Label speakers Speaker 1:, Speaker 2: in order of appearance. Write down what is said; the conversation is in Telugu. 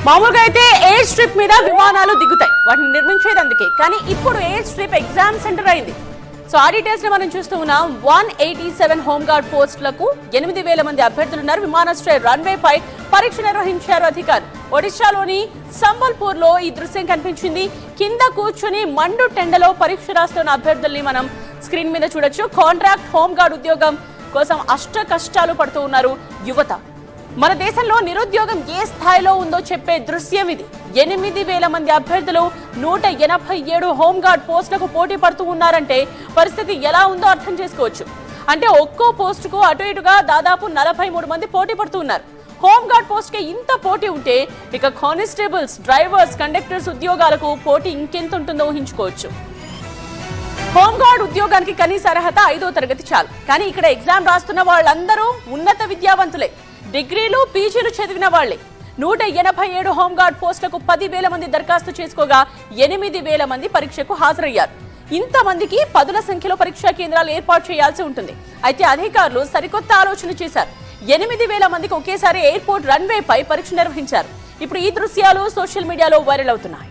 Speaker 1: మామూలుగా అయితే ఎయిర్ స్ట్రిప్ మీద విమానాలు దిగుతాయి, వాటిని నిర్మించేది అందుకే. కానీ ఇప్పుడు ఎయిర్ స్ట్రిప్ ఎగ్జామ్ సెంటర్ అయింది. సో ఆ డీటెయిల్స్ ని మనం చూస్తూ ఉన్నాం. 187 హోంగార్డ్ పోస్టులకు 8,000 మంది అభ్యర్థులున్నారు. విమానాశ్రయ రన్వే పై పరీక్ష నిర్వహించారు అధికారులు. ఒడిశాలోని సంబల్పూర్ లో ఈ దృశ్యం కనిపించింది. కింద కూర్చుని మండు టెండలో పరీక్ష రాస్తున్న అభ్యర్థుల్ని మనం స్క్రీన్ మీద చూడొచ్చు. కాంట్రాక్ట్ హోంగార్డ్ ఉద్యోగం కోసం అష్ట కష్టాలు పడుతూ ఉన్నారు యువత. మన దేశంలో నిరుద్యోగం ఏ స్థాయిలో ఉందో చెప్పే దృశ్యం ఇది. 8,000 మంది అభ్యర్థులు 187 హోంగార్డ్ పోస్టులకు పోటీ పడుతూ ఉన్నారంటే పరిస్థితి ఎలా ఉందో అర్థం చేసుకోవచ్చు. అంటే ఒక్కో పోస్టుకు అటు ఇటుగా దాదాపు 43 మంది పోటీ పడుతూ ఉన్నారు. హోంగార్డ్ పోస్ట్కి ఇంత పోటీ ఉంటే ఇక కానిస్టేబుల్స్, డ్రైవర్స్, కండక్టర్స్ ఉద్యోగాలకు పోటీ ఇంకెంత ఉంటుందో ఊహించుకోవచ్చు. హోంగార్డ్ ఉద్యోగానికి కనీస అర్హత 5వ తరగతి చాలు. కానీ ఇక్కడ ఎగ్జామ్ రాస్తున్న వాళ్ళందరూ ఉన్నత విద్యావంతులే, డిగ్రీలు, పీజీలు చదివిన వాళ్లే. 187 హోంగార్డ్ పోస్టులకు 10,000 మంది దరఖాస్తు చేసుకోగా 8,000 మంది పరీక్షకు హాజరయ్యారు. ఇంతమందికి పదుల సంఖ్యలో పరీక్షా కేంద్రాలు ఏర్పాటు చేయాల్సి ఉంటుంది. అయితే అధికారులు సరికొత్త ఆలోచన చేశారు. 8,000 మందికి ఒకేసారి ఎయిర్పోర్ట్ రన్వే పై పరీక్ష నిర్వహించారు. ఇప్పుడు ఈ దృశ్యాలు సోషల్ మీడియాలో వైరల్ అవుతున్నాయి.